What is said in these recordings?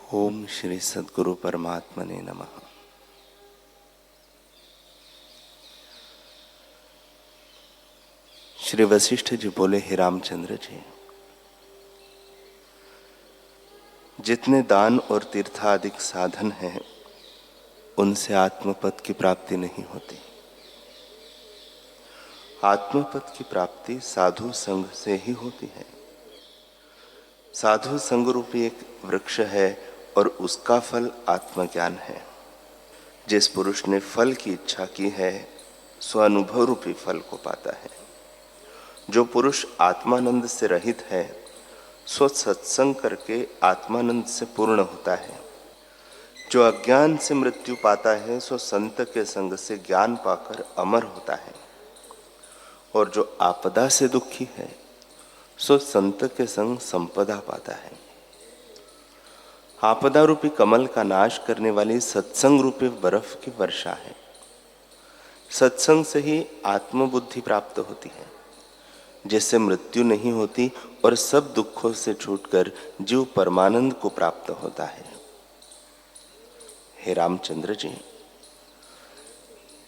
ओम श्री सद्गुरु परमात्मने नमः। श्री वशिष्ठ जी बोले, हे रामचंद्र जी, जितने दान और तीर्थादिक साधन हैं उनसे आत्मपद की प्राप्ति नहीं होती। आत्मपद की प्राप्ति साधु संग से ही होती है। साधु संग रूपी एक वृक्ष है और उसका फल आत्मज्ञान है। जिस पुरुष ने फल की इच्छा की है सो अनुभव रूपी फल को पाता है। जो पुरुष आत्मानंद से रहित है सो सत्संग करके आत्मानंद से पूर्ण होता है। जो अज्ञान से मृत्यु पाता है सो संत के संग से ज्ञान पाकर अमर होता है। और जो आपदा से दुखी है सो संत के संग संपदा पाता है। आपदा रूपी कमल का नाश करने वाली सत्संग रूपी बर्फ की वर्षा है। सत्संग से ही आत्मबुद्धि प्राप्त होती है, जिससे मृत्यु नहीं होती और सब दुखों से छूटकर जीव परमानंद को प्राप्त होता है। हे रामचंद्र जी,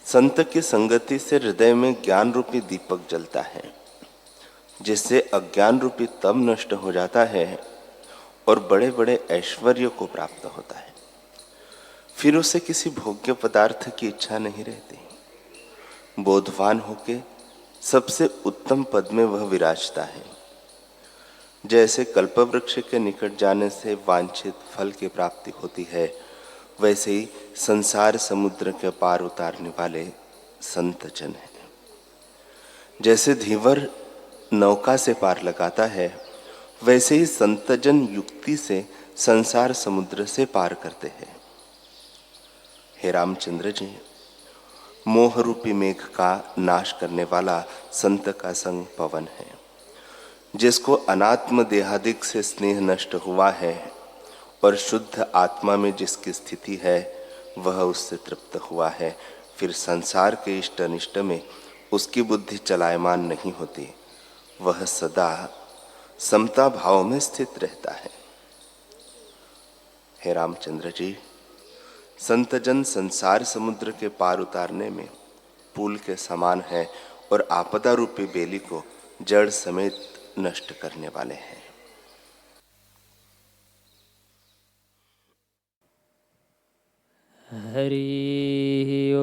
संत की संगति से हृदय में ज्ञान रूपी दीपक जलता है, जिससे अज्ञान रूपी तम नष्ट हो जाता है और बड़े बड़े ऐश्वर्य को प्राप्त होता है। फिर उसे किसी भोग्य पदार्थ की इच्छा नहीं रहती। बोधवान होके सबसे उत्तम पद में वह विराजता है। जैसे कल्पवृक्ष के निकट जाने से वांछित फल की प्राप्ति होती है, वैसे ही संसार समुद्र के पार उतारने वाले संत जन हैं। जैसे धीवर नौका से पार लगाता है, वैसे ही संतजन युक्ति से संसार समुद्र से पार करते हैं। हे रामचंद्र जी, मोह रूपी मेघ का नाश करने वाला संत का संग पवन है। जिसको अनात्म देहादिक से स्नेह नष्ट हुआ है और शुद्ध आत्मा में जिसकी स्थिति है वह उससे तृप्त हुआ है, फिर संसार के इष्ट अनिष्ट में उसकी बुद्धि चलायमान नहीं होती। वह सदा समता भाव में स्थित रहता है। हे रामचंद्र जी, संतजन संसार समुद्र के पार उतारने में पुल के समान है और आपदा रूपी बेली को जड़ समेत नष्ट करने वाले हैं। हरि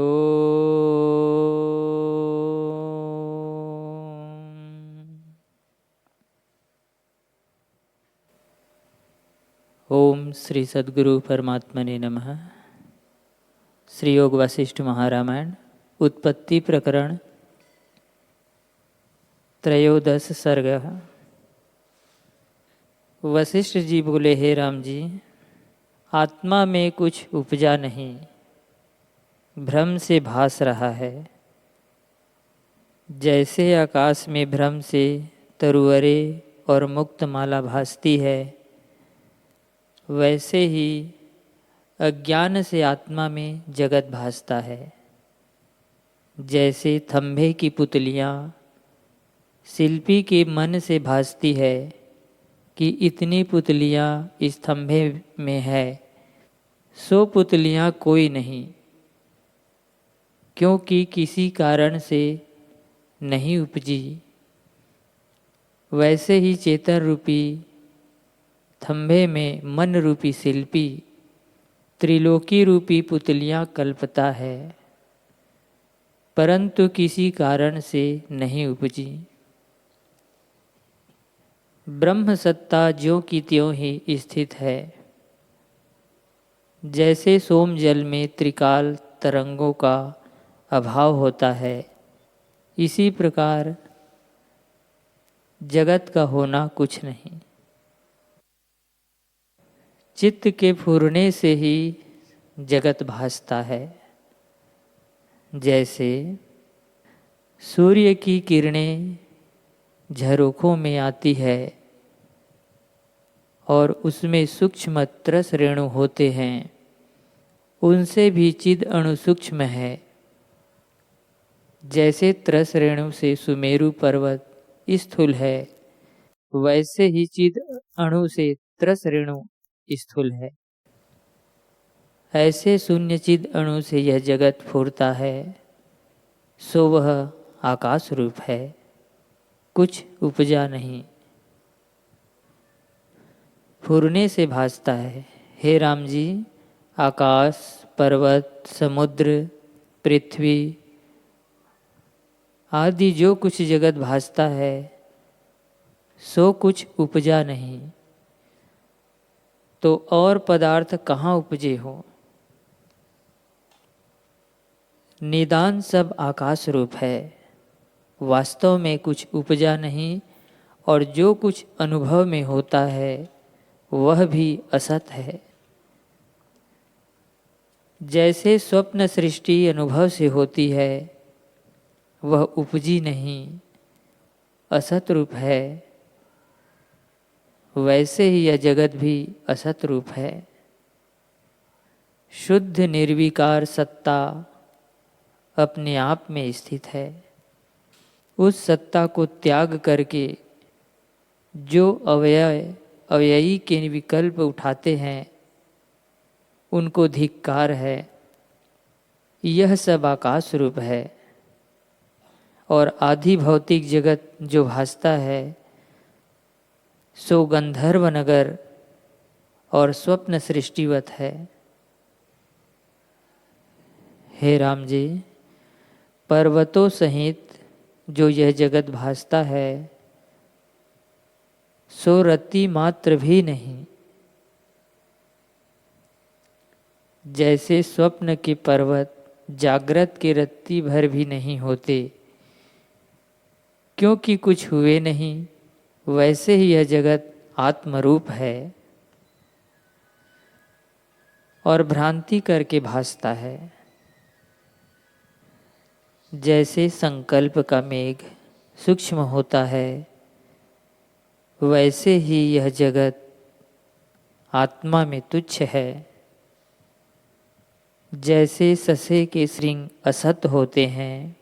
ओम श्री सद्गुरु परमात्मने नमः। श्री योग वशिष्ठ महारामायण उत्पत्ति प्रकरण त्रयोदश सर्ग। वशिष्ठ जी बोले, हे राम जी, आत्मा में कुछ उपजा नहीं, भ्रम से भास रहा है। जैसे आकाश में भ्रम से तरुअरे और मुक्त माला भासती है, वैसे ही अज्ञान से आत्मा में जगत भासता है। जैसे थंभे की पुतलियाँ शिल्पी के मन से भासती है कि इतनी पुतलियाँ इस थंभे में है, सो पुतलियाँ कोई नहीं, क्योंकि किसी कारण से नहीं उपजी। वैसे ही चेतन रूपी थंभे में मन रूपी शिल्पी त्रिलोकी रूपी पुतलियाँ कल्पता है, परंतु किसी कारण से नहीं उपजी। ब्रह्म सत्ता ज्यों की त्यों ही स्थित है। जैसे सोम जल में त्रिकाल तरंगों का अभाव होता है, इसी प्रकार जगत का होना कुछ नहीं। चित्त के फूरने से ही जगत भासता है। जैसे सूर्य की किरणें झरोखों में आती है और उसमें सूक्ष्म त्रस रेणु होते हैं, उनसे भी चिद अणु सूक्ष्म है। जैसे त्रस रेणु से सुमेरु पर्वत स्थूल है, वैसे ही चिद अणु से त्रस रेणु स्थूल है। ऐसे शून्यचिद अणु से यह जगत फूरता है, सो वह आकाश रूप है, कुछ उपजा नहीं, फूरने से भासता है। हे राम जी, आकाश, पर्वत, समुद्र, पृथ्वी आदि जो कुछ जगत भासता है, सो कुछ उपजा नहीं, तो और पदार्थ कहाँ उपजे हो। निदान सब आकाश रूप है, वास्तव में कुछ उपजा नहीं, और जो कुछ अनुभव में होता है वह भी असत है। जैसे स्वप्न सृष्टि अनुभव से होती है, वह उपजी नहीं, असत रूप है, वैसे ही यह जगत भी असत रूप है। शुद्ध निर्विकार सत्ता अपने आप में स्थित है। उस सत्ता को त्याग करके जो अव्ययी के विकल्प उठाते हैं, उनको धिक्कार है। यह सब आकाश रूप है, और आधि भौतिक जगत जो भासता है, सो गंधर्व नगर और स्वप्न सृष्टिवत है। हे राम जी, पर्वतों सहित जो यह जगत भासता है, सो रत्ती मात्र भी नहीं। जैसे स्वप्न के पर्वत जागृत के रत्ती भर भी नहीं होते, क्योंकि कुछ हुए नहीं, वैसे ही यह जगत आत्मरूप है और भ्रांति करके भासता है। जैसे संकल्प का मेघ सूक्ष्म होता है, वैसे ही यह जगत आत्मा में तुच्छ है। जैसे ससे के श्रृंग असत होते हैं,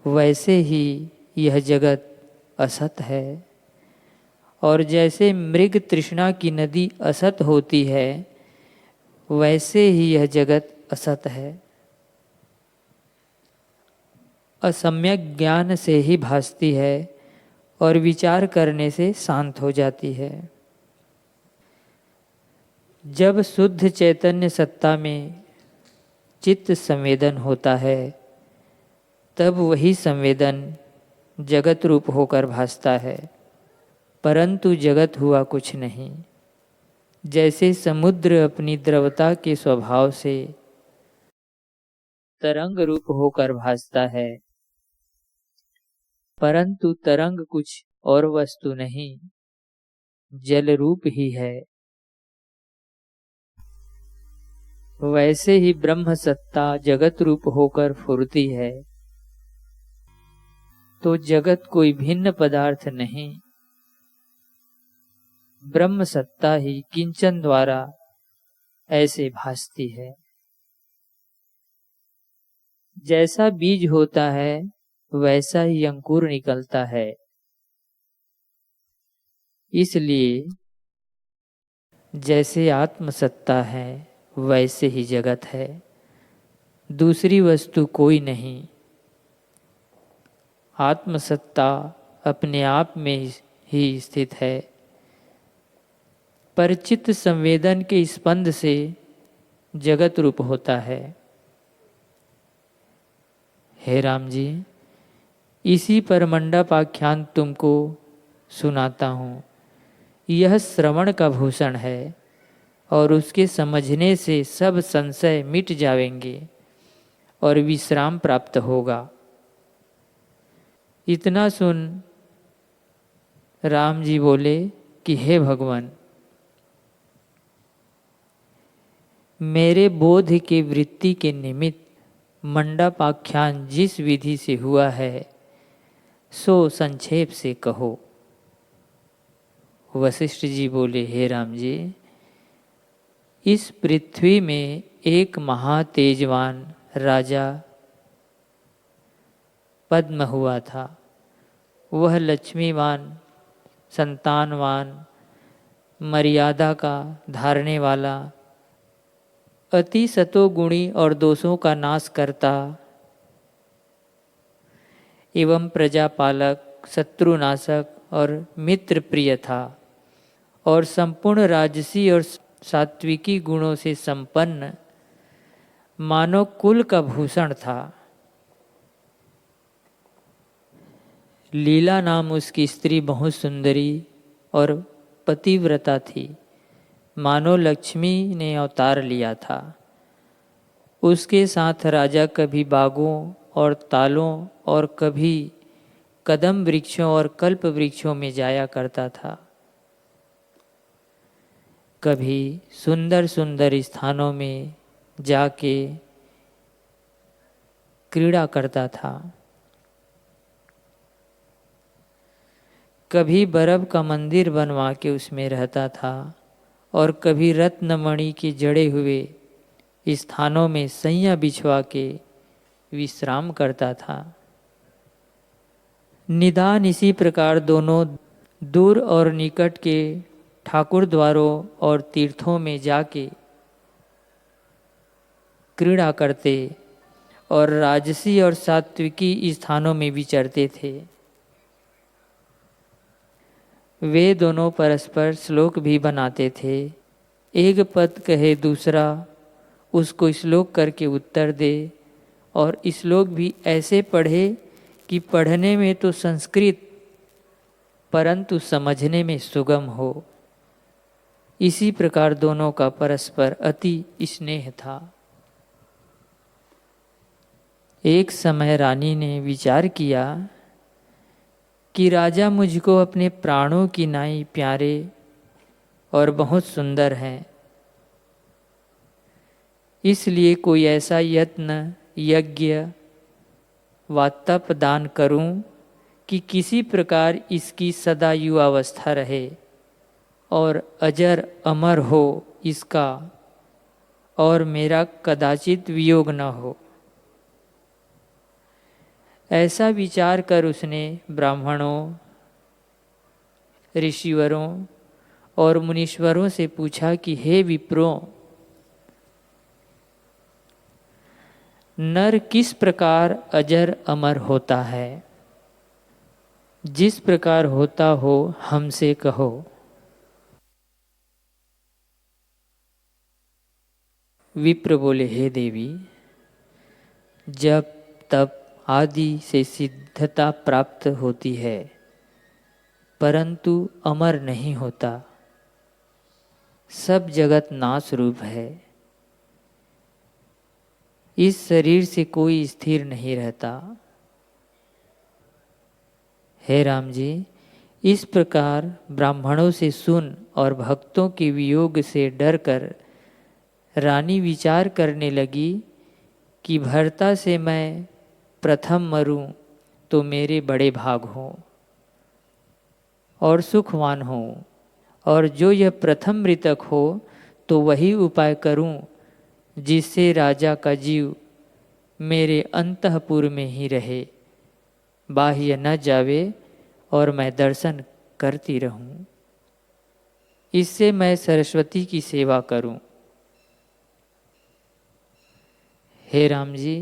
वैसे ही यह जगत असत है। और जैसे मृग तृष्णा की नदी असत होती है, वैसे ही यह जगत असत है। असम्यक ज्ञान से ही भासती है और विचार करने से शांत हो जाती है। जब शुद्ध चैतन्य सत्ता में चित्त संवेदन होता है, तब वही संवेदन जगत रूप होकर भासता है, परंतु जगत हुआ कुछ नहीं। जैसे समुद्र अपनी द्रवता के स्वभाव से तरंग रूप होकर भासता है, परंतु तरंग कुछ और वस्तु नहीं, जल रूप ही है। वैसे ही ब्रह्म सत्ता जगत रूप होकर फुरती है, तो जगत कोई भिन्न पदार्थ नहीं, ब्रह्म सत्ता ही किंचन द्वारा ऐसे भासती है। जैसा बीज होता है, वैसा ही अंकुर निकलता है। इसलिए जैसे आत्म सत्ता है, वैसे ही जगत है, दूसरी वस्तु कोई नहीं। आत्मसत्ता अपने आप में ही स्थित है, परिचित संवेदन के स्पंद से जगत रूप होता है। हे राम जी, इसी पर मंडपाख्यान तुमको सुनाता हूँ। यह श्रवण का भूषण है और उसके समझने से सब संशय मिट जाएंगे और विश्राम प्राप्त होगा। इतना सुन राम जी बोले कि हे भगवान, मेरे बोध के वृत्ति के निमित्त मंडपाख्यान जिस विधि से हुआ है, सो संक्षेप से कहो। वशिष्ठ जी बोले, हे राम जी, इस पृथ्वी में एक महातेजवान राजा पद्म हुआ था। वह लक्ष्मीवान, संतानवान, मर्यादा का धारने वाला, अति सतोगुणी और दोषों का नाश करता एवं प्रजापालक, शत्रुनाशक और मित्र प्रिय था और संपूर्ण राजसी और सात्विकी गुणों से संपन्न मानव कुल का भूषण था। लीला नाम उसकी स्त्री बहुत सुंदरी और पतिव्रता थी, मानो लक्ष्मी ने अवतार लिया था। उसके साथ राजा कभी बागों और तालों और कभी कदम वृक्षों और कल्प वृक्षों में जाया करता था। कभी सुंदर सुंदर स्थानों में जाके क्रीड़ा करता था। कभी बर्फ का मंदिर बनवा के उसमें रहता था और कभी रत्नमणि के जड़े हुए स्थानों में सैया बिछवा के विश्राम करता था। निदान इसी प्रकार दोनों दूर और निकट के ठाकुर द्वारों और तीर्थों में जाके क्रीड़ा करते और राजसी और सात्विकी स्थानों में विचरते थे। वे दोनों परस्पर श्लोक भी बनाते थे। एक पद कहे दूसरा उसको श्लोक करके उत्तर दे और श्लोक भी ऐसे पढ़े कि पढ़ने में तो संस्कृत परंतु समझने में सुगम हो। इसी प्रकार दोनों का परस्पर अति स्नेह था। एक समय रानी ने विचार किया कि राजा मुझको अपने प्राणों की नाई प्यारे और बहुत सुंदर हैं, इसलिए कोई ऐसा यत्न, यज्ञ व तप दान करूं कि किसी प्रकार इसकी सदा युवावस्था रहे और अजर अमर हो इसका, और मेरा कदाचित वियोग न हो। ऐसा विचार कर उसने ब्राह्मणों, ऋषिवरों और मुनीश्वरों से पूछा कि हे विप्रों, नर किस प्रकार अजर अमर होता है? जिस प्रकार होता हो हमसे कहो। विप्र बोले, हे देवी, जब तप आदि से सिद्धता प्राप्त होती है परंतु अमर नहीं होता। सब जगत नाश रूप है। इस शरीर से कोई स्थिर नहीं रहता। हे राम जी, इस प्रकार ब्राह्मणों से सुन और भक्तों के वियोग से डर कर रानी विचार करने लगी कि भर्ता से मैं प्रथम मरूं तो मेरे बड़े भाग हों और सुखवान हों, और जो यह प्रथम मृतक हो तो वही उपाय करूं जिससे राजा का जीव मेरे अंतःपुर में ही रहे, बाह्य न जावे और मैं दर्शन करती रहूं। इससे मैं सरस्वती की सेवा करूं। हे राम जी,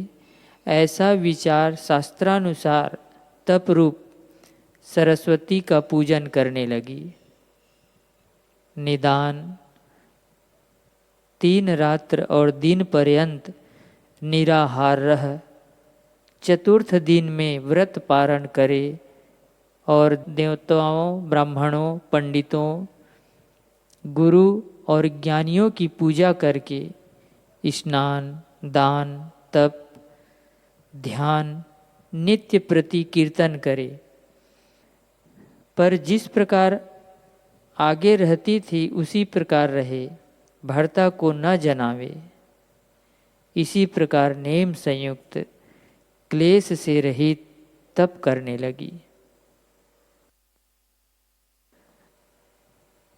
ऐसा विचार शास्त्रानुसार तप रूप सरस्वती का पूजन करने लगी। निदान 3 रात्र और दिन पर्यंत निराहार रह चतुर्थ दिन में व्रत पारण करे और देवताओं, ब्राह्मणों, पंडितों, गुरु और ज्ञानियों की पूजा करके स्नान, दान, तप, ध्यान, नित्य प्रति कीर्तन करे। पर जिस प्रकार आगे रहती थी उसी प्रकार रहे, भर्ता को न जनावे। इसी प्रकार नेम संयुक्त क्लेश से रहित तप करने लगी।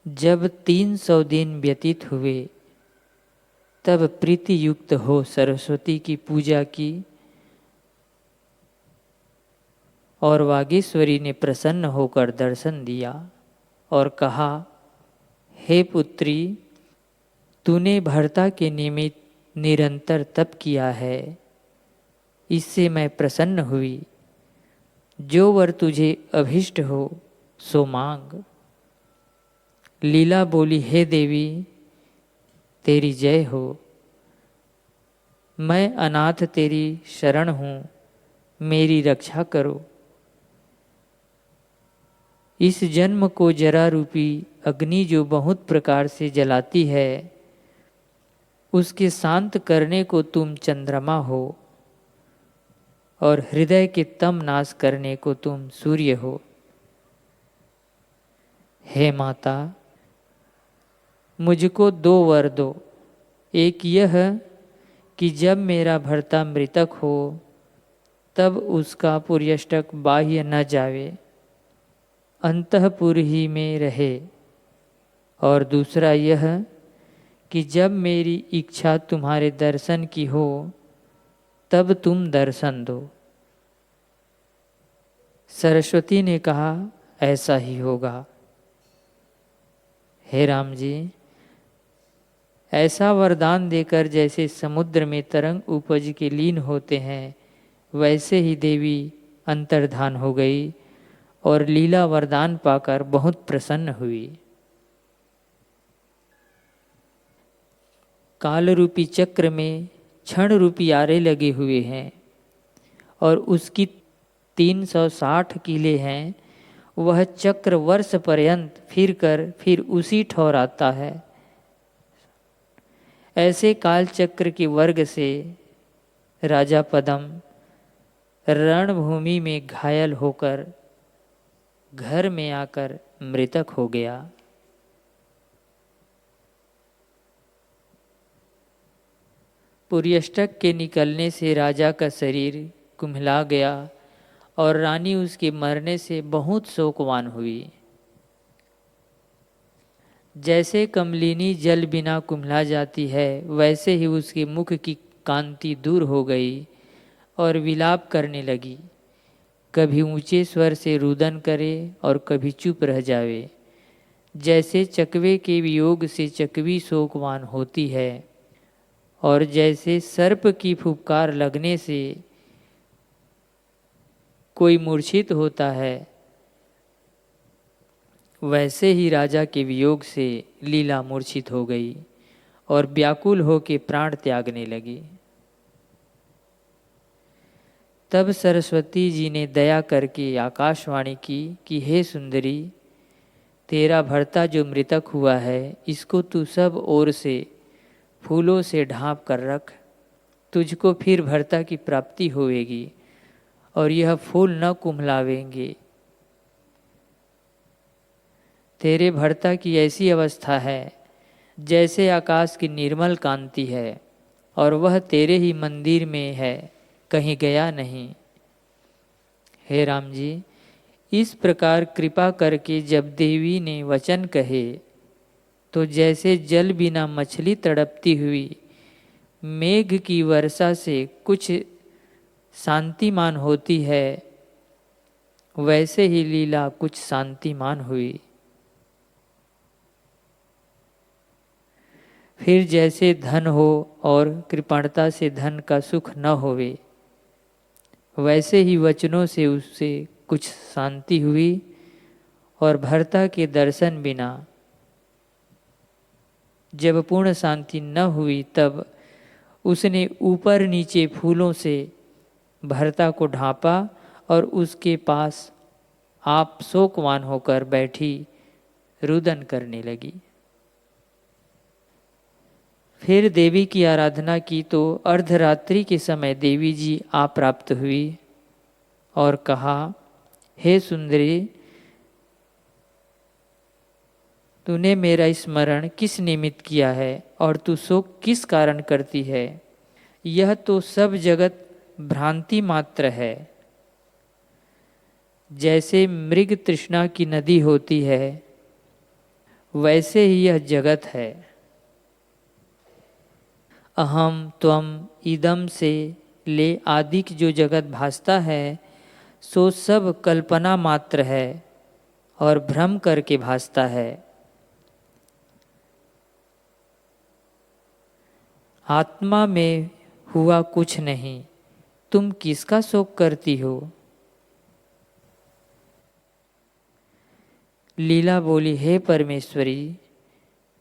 जब 300 दिन व्यतीत हुए तब प्रीति युक्त हो सरस्वती की पूजा की और वागीश्वरी ने प्रसन्न होकर दर्शन दिया और कहा, हे पुत्री, तूने भर्ता के निमित्त निरंतर तप किया है, इससे मैं प्रसन्न हुई। जो वर तुझे अभिष्ट हो सो मांग। लीला बोली, हे देवी तेरी जय हो। मैं अनाथ तेरी शरण हूँ, मेरी रक्षा करो। इस जन्म को जरा रूपी अग्नि जो बहुत प्रकार से जलाती है, उसके शांत करने को तुम चंद्रमा हो और हृदय के तम नाश करने को तुम सूर्य हो। हे माता, मुझको 2 वर दो। एक यह कि जब मेरा भर्ता मृतक हो तब उसका पुर्यष्टक बाह्य न जावे, अंतःपुर ही में रहे। और दूसरा यह कि जब मेरी इच्छा तुम्हारे दर्शन की हो तब तुम दर्शन दो। सरस्वती ने कहा, ऐसा ही होगा। हे राम जी, ऐसा वरदान देकर जैसे समुद्र में तरंग उपज के लीन होते हैं, वैसे ही देवी अंतर्धान हो गई और लीला वरदान पाकर बहुत प्रसन्न हुई। काल रूपी चक्र में क्षण रूपी आरे लगे हुए हैं और उसकी 360 कीले हैं। वह चक्र वर्ष पर्यंत फिर उसी ठौर आता है। ऐसे काल चक्र के वर्ग से राजा पद्म रणभूमि में घायल होकर घर में आकर मृतक हो गया। पुर्यष्टक के निकलने से राजा का शरीर कुम्हला गया और रानी उसके मरने से बहुत शोकवान हुई। जैसे कमलिनी जल बिना कुम्हला जाती है, वैसे ही उसके मुख की कांति दूर हो गई और विलाप करने लगी। कभी ऊंचे स्वर से रुदन करे और कभी चुप रह जावे। जैसे चकवे के वियोग से चकवी शोकवान होती है और जैसे सर्प की फुफकार लगने से कोई मूर्छित होता है, वैसे ही राजा के वियोग से लीला मूर्छित हो गई और व्याकुल होकर प्राण त्यागने लगी। तब सरस्वती जी ने दया करके आकाशवाणी की कि हे सुंदरी, तेरा भर्ता जो मृतक हुआ है, इसको तू सब ओर से फूलों से ढांप कर रख। तुझको फिर भर्ता की प्राप्ति होएगी और यह फूल न कुम्हलावेंगे। तेरे भर्ता की ऐसी अवस्था है जैसे आकाश की निर्मल कांति है और वह तेरे ही मंदिर में है, कहीं गया नहीं। हे राम जी, इस प्रकार कृपा करके जब देवी ने वचन कहे तो जैसे जल बिना मछली तड़पती हुई मेघ की वर्षा से कुछ शांतिमान होती है, वैसे ही लीला कुछ शांतिमान हुई। फिर जैसे धन हो और कृपणता से धन का सुख न होवे, वैसे ही वचनों से उससे कुछ शांति हुई और भर्ता के दर्शन बिना जब पूर्ण शांति न हुई, तब उसने ऊपर नीचे फूलों से भर्ता को ढांपा और उसके पास आप शोकवान होकर बैठी रुदन करने लगी। फिर देवी की आराधना की तो अर्धरात्रि के समय देवी जी आ प्राप्त हुई और कहा, हे सुंदरी, तूने मेरा स्मरण किस निमित्त किया है और तू शोक किस कारण करती है? यह तो सब जगत भ्रांति मात्र है। जैसे मृग तृष्णा की नदी होती है, वैसे ही यह जगत है। अहम त्वम इदम से ले आदिक जो जगत भासता है, सो सब कल्पना मात्र है और भ्रम करके भासता है। आत्मा में हुआ कुछ नहीं, तुम किसका शोक करती हो? लीला बोली, हे परमेश्वरी,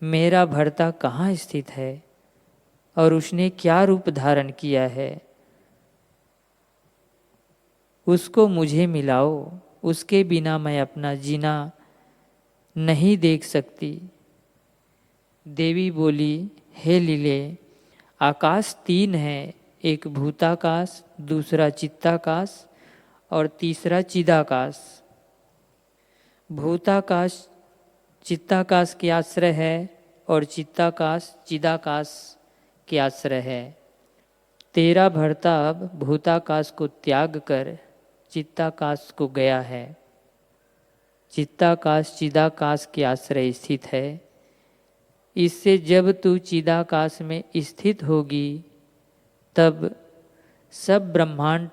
मेरा भर्ता कहाँ स्थित है और उसने क्या रूप धारण किया है? उसको मुझे मिलाओ, उसके बिना मैं अपना जीना नहीं देख सकती। देवी बोली, हे लीले, आकाश तीन है, एक भूताकाश, दूसरा चित्ताकाश और तीसरा चिदाकाश। भूताकाश चित्ताकाश के आश्रय है और चित्ताकाश चिदाकाश के आश्रय है। तेरा भर्ता अब भूताकाश को त्याग कर चित्ताकाश को गया है। चित्ताकाश चिदाकाश के आश्रय स्थित है। इससे जब तू चिदाकाश में स्थित होगी तब सब ब्रह्मांड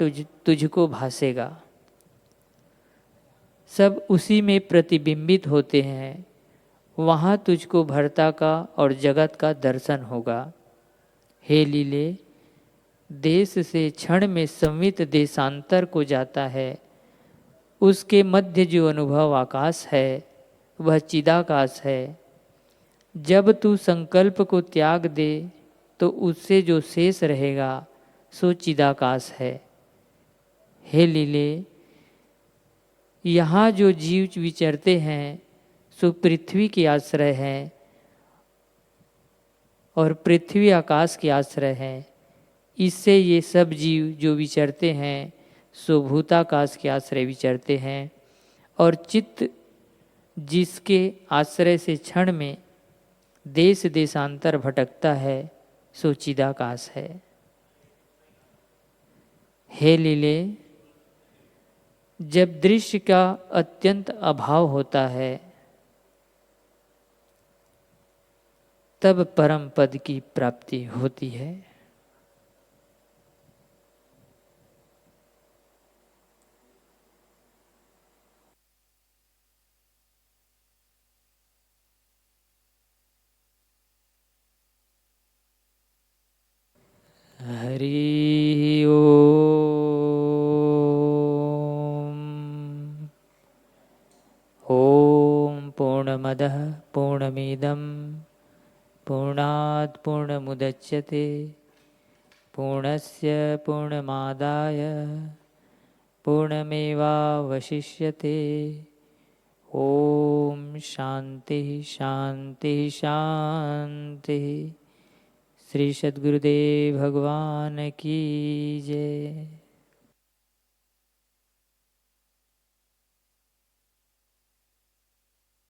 तुझको भासेगा। सब उसी में प्रतिबिंबित होते हैं। वहाँ तुझको भर्ता का और जगत का दर्शन होगा। हे लीले, देश से क्षण में संवित देशांतर को जाता है। उसके मध्य जो अनुभव आकाश है वह चिदाकाश है। जब तू संकल्प को त्याग दे तो उससे जो शेष रहेगा सो चिदाकाश है। हे लीले, यहाँ जो जीव विचरते हैं सो पृथ्वी के आश्रय है और पृथ्वी आकाश के आश्रय है। इससे ये सब जीव जो विचरते हैं सो भूताकाश के आश्रय विचरते हैं और चित्त जिसके आश्रय से क्षण में देश देशांतर भटकता है सो चिदाकाश है। हे लीले, जब दृश्य का अत्यंत अभाव होता है तब परम पद की प्राप्ति होती है। हरि ओम पूर्णमदः पूर्णमिदं पूर्णात् पूर्णमुदच्यते पूर्णस्य पूर्णमादाय पूर्णमेवावशिष्यते। ओम शांति शांति शांति। श्री सद्गुरुदेव भगवान की जय।